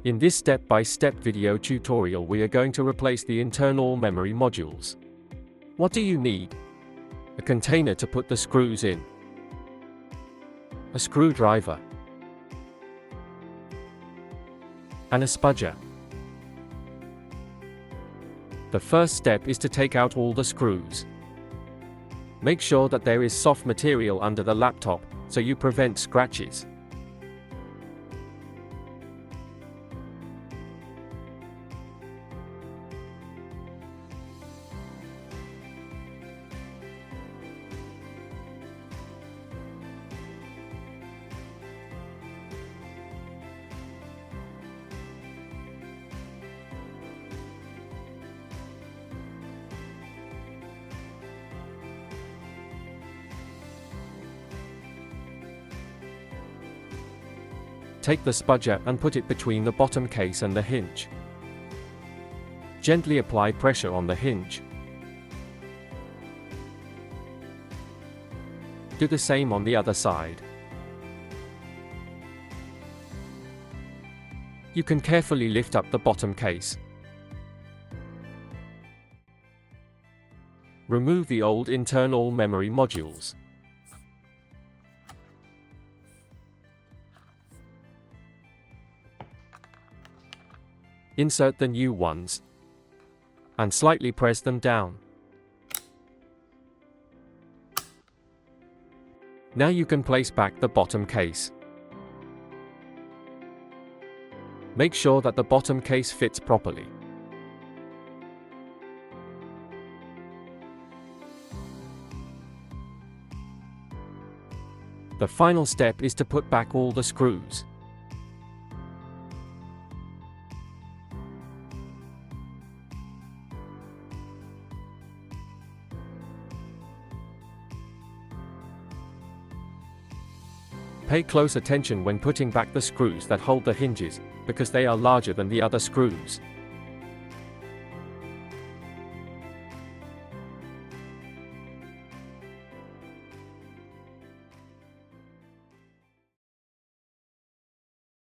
In this step-by-step video tutorial we are going to replace the internal memory modules. What do you need? A container to put the screws in, a screwdriver, and a spudger. The first step is to take out all the screws. Make sure that there is soft material under the laptop, so you prevent scratches. Take the spudger and put it between the bottom case and the hinge. Gently apply pressure on the hinge. Do the same on the other side. You can carefully lift up the bottom case. Remove the old internal memory modules. Insert the new ones and slightly press them down. Now you can place back the bottom case. Make sure that the bottom case fits properly. The final step is to put back all the screws. Pay close attention when putting back the screws that hold the hinges, because they are larger than the other screws.